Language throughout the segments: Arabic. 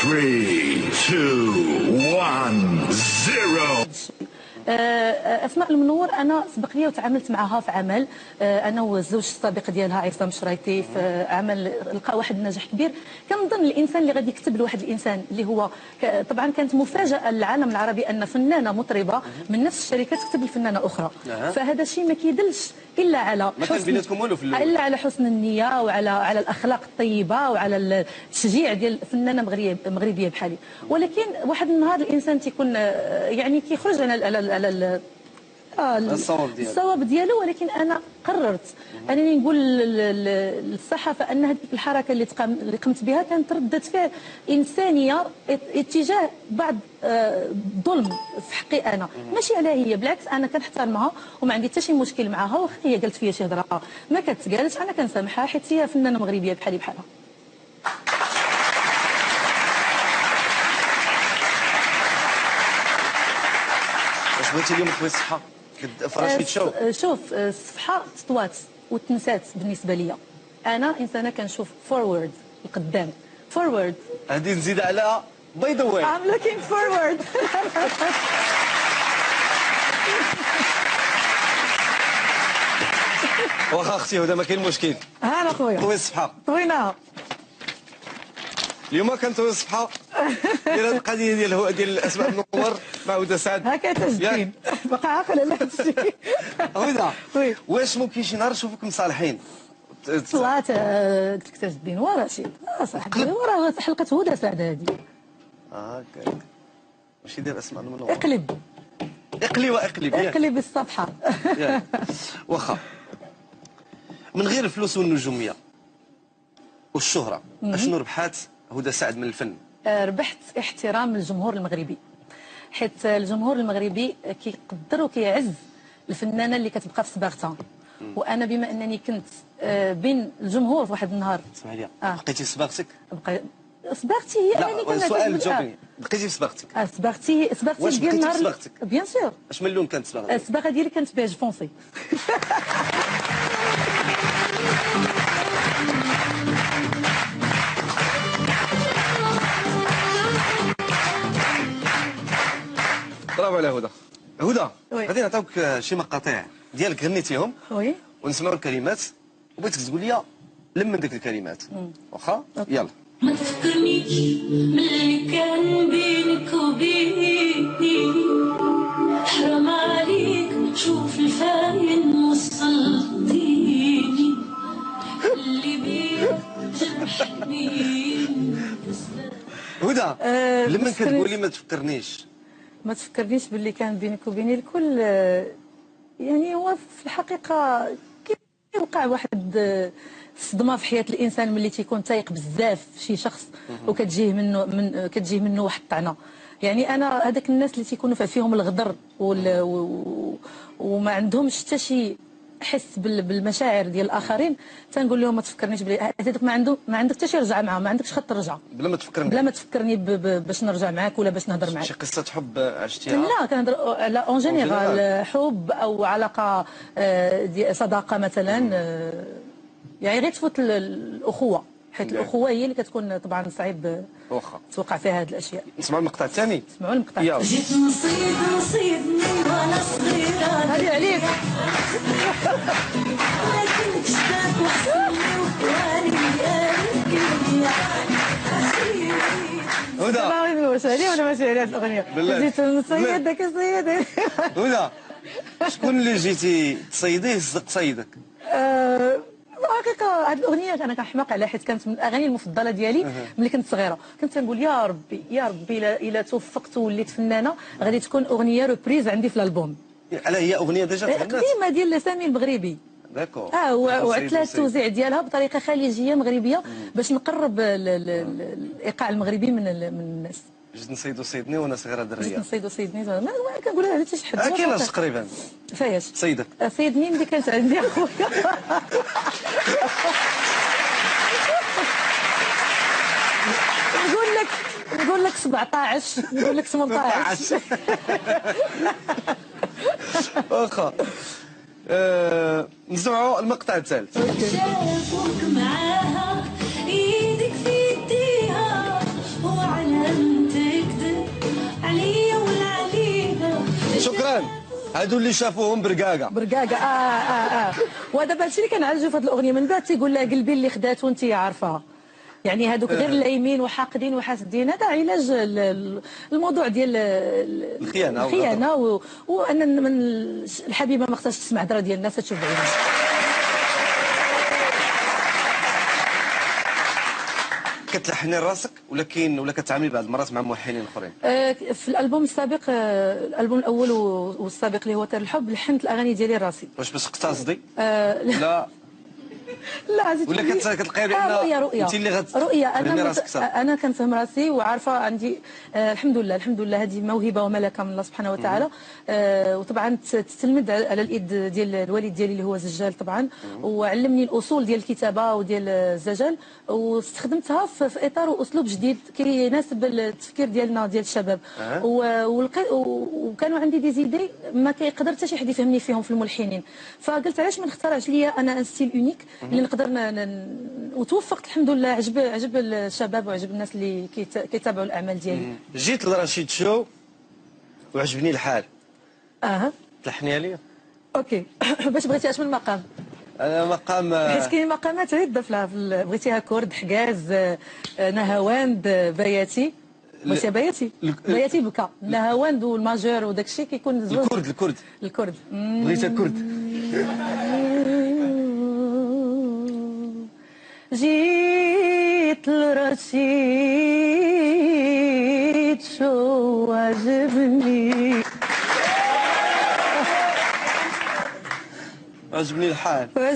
3, 2, 1, 0. اسماء المنور انا سبق لي وتعاملت معها في عمل، انا والزوج السابق ديالها عصام شرايطي في عمل لقى واحد النجاح كبير. كنظن الانسان اللي غادي يكتب لواحد الانسان اللي هو طبعا كانت مفاجاه للعالم العربي ان فنانه مطربه من نفس الشركه تكتب لفنانه اخرى، فهذا الشيء ما كيدلش الا على ما كان بيناتكم والو في الاول، الا على حسن النيه وعلى الاخلاق الطيبه وعلى التشجيع ديال فنانه مغربيه بحالي. ولكن واحد النهار الانسان تيكون يعني كيخرج على الصواب ديالو. ولكن انا قررت انني نقول للصحافه ان هذه الحركه اللي قمت بها كانت رده فعل انسانيه اتجاه بعض الظلم في حقي انا، ماشي عليها هي، بالعكس انا كنحترمها وما عندي حتى شي مشكل معها. واخا هي قالت فيا شي هضره ما كتقالش انا كنسامحها حيت هي فنانه مغربيه بحالي بحالها. واش بغيتي اليوم تبغي الصحه فراش كيتشاو؟ شوف الصفحه تطوات وتنسات بالنسبه ليا. انا انسانه كنشوف فورورد القدام. فورورد هذه نزيد على باي ذا واي I'm looking forward. واخا اختي هدى ما كاين مشكل. ها انا خويا طوي الصفحه طويناها اليوم كنطوي الصفحه ديال هذه القضيه ديال اسماء المنور مع هدى سعد. هكا تجدين باقا عاقله على هذا الشيء. هدى واش ممكن شي نهار نشوفك مصالحين؟ طلعت قلت لك تجدين ورا شي صاحبي ورا حلقه هدى سعد هذه. هكاك ماشي ديال اسماء المنور. اقلب اقلب الصفحه. واخا من غير الفلوس والنجوميه والشهره اشنو ربحات هدى سعد من الفن؟ ربحت احترام الجمهور المغربي، حيت الجمهور المغربي كيقدر وكيعز الفنانه اللي كتبقى في صباغتها. وانا بما انني كنت بين الجمهور في واحد النهار. اسمح لي بقيتي في صباغتك؟ صباغتي هي انني كنت السؤال جاوبني. بقيتي في صباغتك؟ صباغتي ديال النهار. واش بقيتي في صباغتك؟ بيان سور. اش من لون كانت صباغتك؟ الصباغه ديالي كانت بيج فونسي. برافو على هدى. هدى غادي نعطيوك شي مقاطع ديالك غنيتيهم وي ونسمعوا الكلمات وبغيتك تقول لي لمن ديك الكلمات. واخا يلا. ما تفكرنيش ملي كان بينك وبيني، حرام عليك شوف الفاين وصلتيني، اللي بيك جرحني. هدى لمن كتقولي ما تفكرنيش باللي كان بينك وبيني الكل، يعني هو في الحقيقه كيوقع واحد الصدمه في حياه الانسان ملي تيكون تايق بزاف شي شخص وكتجيه منه واحد الطعنه. يعني انا هذاك الناس اللي تيكونوا فيهم الغدر وما عندهمش حتى شي حس بالمشاعر ديال الاخرين، تنقول لهم ما تفكرنيش بلي هذاك ما عندك حتى شي رجعه معاه، ما عندكش خط رجعه بلا ما تفكرني باش نرجع معاك ولا باش نهضر معاك. شي قصه حب عشتيها؟ لا كنهضر على اون جينيرال حب او علاقه صداقه مثلا، يعني غير تفوت الاخوه، حيت الاخوه هي اللي كتكون طبعا صعيب توقع فيها هذه الاشياء. نسمعوا المقطع الثاني. نسمعوا المقطع. جيت نصيدني وانا صغيره، هذه عليك. لكنك شداك وحسني وقواني هدى واش هذه ولا ماشي هذه الاغنيه؟ جيت نصيدك يا سيدي. هدى شكون اللي جيتي تصيديه صدق صيدك؟ الحقيقه هذه الاغنيه انا كنحماق عليها حيت كانت من الاغاني المفضله ديالي ملي كنت صغيره. كنت تنقول يا ربي الا توفقت ووليت فنانه غادي تكون اغنيه روبريز عندي في الالبوم. على هي اغنيه ديجا تغنات قديمه ديال سامي المغربي. داكور. وعدت لها التوزيع ديالها بطريقه خليجيه مغربيه باش نقرب الايقاع المغربي من الناس. جيت نصيدو صيدني وانا صغيره دريه. جيت نصيدو صيدني ما كنقولها حتى شي حد. كايناش تقريبا. فاياش صيدك صيدني ملي كانت عندي اخويا. نقول لك 17 نقول لك 18. واخا نسمعوا المقطع الثالث. شافوك معاها ايدك في ايديها وعلى حسان هادو اللي شافوهم برقاقه ودابا هادشي اللي كنعالجو في هاد الاغنيه من بعد تيقول لها قلبي اللي خداتو انت عارفاها. يعني هادوك غير لايمين وحاقدين وحاسدين، هذا علاج الموضوع ديال الخيانه وان الحبيبه ما خصهاش تسمع هضره ديال الناس تشوف بعينها. كتلحني راسك ولا كتعاملي بعض المرات مع ملحنين اخرين؟ في الالبوم السابق، الالبوم الاول والسابق اللي هو تار الحب، لحنت الاغاني ديالي راسي. واش باش تقتصدي؟ لا عزيزتي، ولا كتلقاي بان رؤيه انت اللي رؤيه. راسك انا كنفهم راسي وعارفه عندي الحمد لله هذه موهبه وملكه من الله سبحانه وتعالى. وطبعا تتلمذ على الايد ديال الوالد ديالي اللي هو زجال طبعا، وعلمني الاصول ديال الكتابه وديال الزجل، واستخدمتها في اطار واسلوب جديد كيناسب التفكير ديالنا ديال الشباب. وكانوا عندي دي زيدي ما كيقدر حتى شي حد يفهمني فيهم في الملحنين، فقلت علاش ما نختارش ليا انا ان ستيل اونيك اللي نقدر وتوفقت الحمد لله. عجب الشباب وعجب الناس اللي كيتابعوا الاعمال ديالي. جيت لرشيد شو وعجبني الحال. تلحنيها لي؟ اوكي. باش بغيتي اش من مقام؟ انا مقام حيت كاين مقامات عده بغيتيها كرد، حجاز، نهاوند، بياتي. بغيتيها بياتي بكى، نهاوند والماجور وداك الشيء كيكون زوين. الكرد بغيتها كرد. جيت لرشيد شو عجبني الحال بارك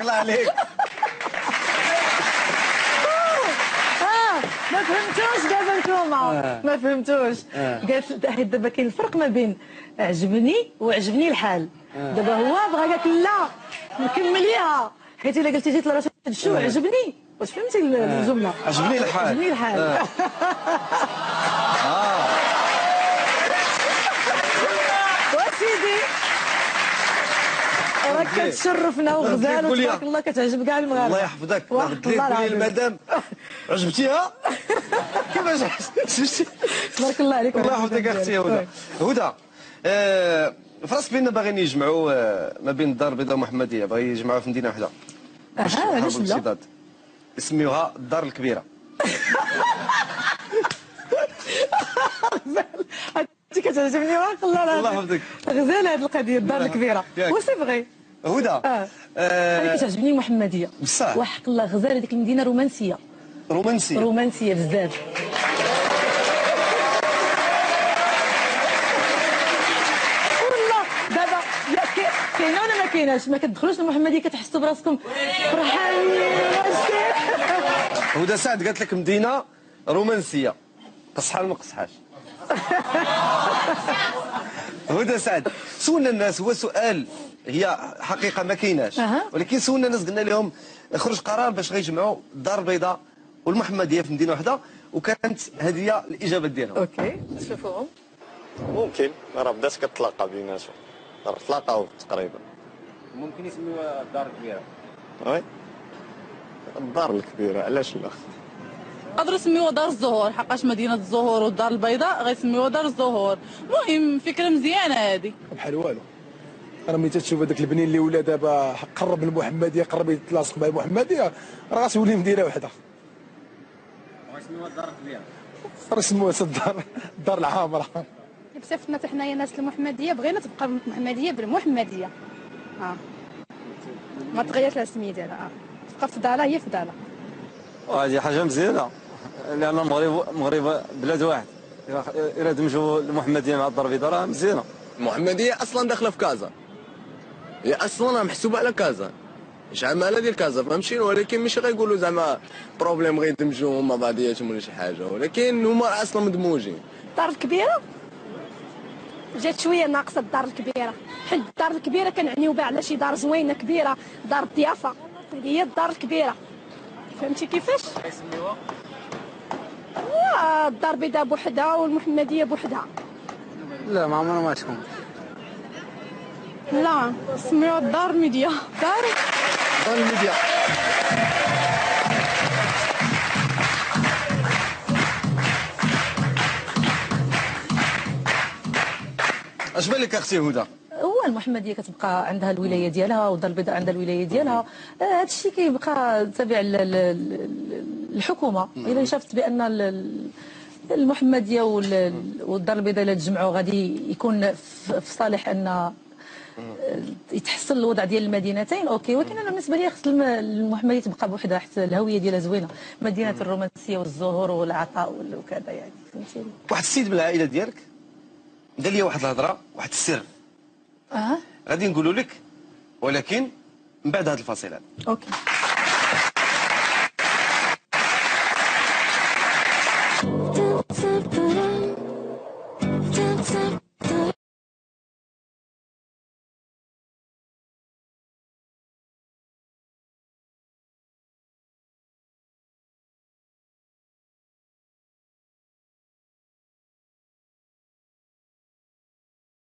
الله عليك. ما فهمتوش دابا نتوما، ما فهمتوش. قالت دابا كاين الفرق ما بين عجبني وعجبني الحال. دابا هو بغا قالت لا نكمليها، حيت الا قلتي جيت لرشيد شو عجبني، واش فهمتي الجمله؟ عجبني الحال. وسيدي راك كتشرفنا وغزال وتبارك الله كتعجب كاع المغاربه. الله يحفظك. قولي المدام عجبتيها كيفاش تبارك الله عليك. الله يحفظك اختي هدى. فراس بينا باغيين يجمعوا ما بين الدار البيضاء والمحمديه، باغي يجمعوها في مدينه واحده. علاش لا؟ يسميوها الدار الكبيره. انت كتعجبني واخا الله يحفظك. غزاله هذه القضيه الدار الكبيره وسي فغي. هدى انا كتعجبني المحمديه بصح وحق الله. غزاله ديك المدينه رومانسيه بزاف. دابا كاينه ولا ما كايناش؟ ما كتدخلوش المحمديه كتحسوا براسكم فرحانين. هدى سعد قالت لك مدينه رومانسيه، قصحها ولا ما قصحاش؟ هدى سعد سولنا الناس، هو سؤال هي حقيقه ما كايناش، ولكن سولنا الناس قلنا لهم خرج قرار باش غيجمعوا الدار البيضاء والمحمديه في مدينه واحده، وكانت هذه هي الاجابه ديالهم. اوكي نشوفوهم. ممكن راه بدات كتلاقى بيناتهم، راه تلاقاو تقريبا. ممكن يسميوها الدار الكبيره. وي الدار الكبيره علاش لا؟ يقدروا يسميوها دار الزهور، حقاش مدينه الزهور والدار البيضاء غيسميوها دار الزهور. المهم فكره مزيانه هذه. بحال والو، راه ملي تشوف هذاك البنين اللي ولا دابا قرب من المحمديه، قرب يتلاصق مع المحمديه، راه غتولي مدينه وحده. غيسميوها الدار الكبيره. راه يسموها الدار العامره. بصفتنا حنايا ناس المحمديه بغينا تبقى المحمديه بالمحمديه. ما تغيرش السميه ديالها. تبقى فضاله هي فضاله. وهذه حاجه مزيانه، لان المغرب بلاد واحد، الا دمجوا المحمديه مع الدار البيضاء راه مزيانه. المحمديه اصلا داخله في كازا، هي اصلا محسوبه على كازا، اش عماله ديال كازا فهمتي، ولكن ماشي غيقولوا زعما بروبليم غيدمجوهم مع بعضياتهم ولا شي حاجه، ولكن هما اصلا مدموجين. الدار الكبيره جات شويه ناقصه الدار الكبيره، حيت الدار الكبيره كنعنيو بها على شي دار زوينه كبيره، دار الضيافه، هذه هي الدار الكبيره. فهمتي كيفاش؟ كيسميوها؟ الدار البيضاء بوحدها والمحمديه بوحدها. لا ما عمرها ما تكون. لا سميوها الدار الميديا. دار الميديا. اش بان لك اختي هدى؟ هو المحمديه كتبقى عندها الولايه ديالها والدار البيضاء عندها الولايه ديالها. هذا الشيء كيبقى تابع الحكومه. اذا شافت بان المحمديه والدار البيضاء الا تجمعوا غادي يكون في صالح ان يتحسن الوضع ديال المدينتين، اوكي. ولكن انا بالنسبه لي خص المحمديه تبقى بوحدها حتى الهويه ديالها زوينه، مدينه الرومانسيه والزهور والعطاء وكذا يعني، فهمتيني. واحد السيد من العائله ديالك قال لي واحد الهضره، واحد السر غادي نقولوا لك ولكن من بعد هذا الفاصل هذا. اوكي.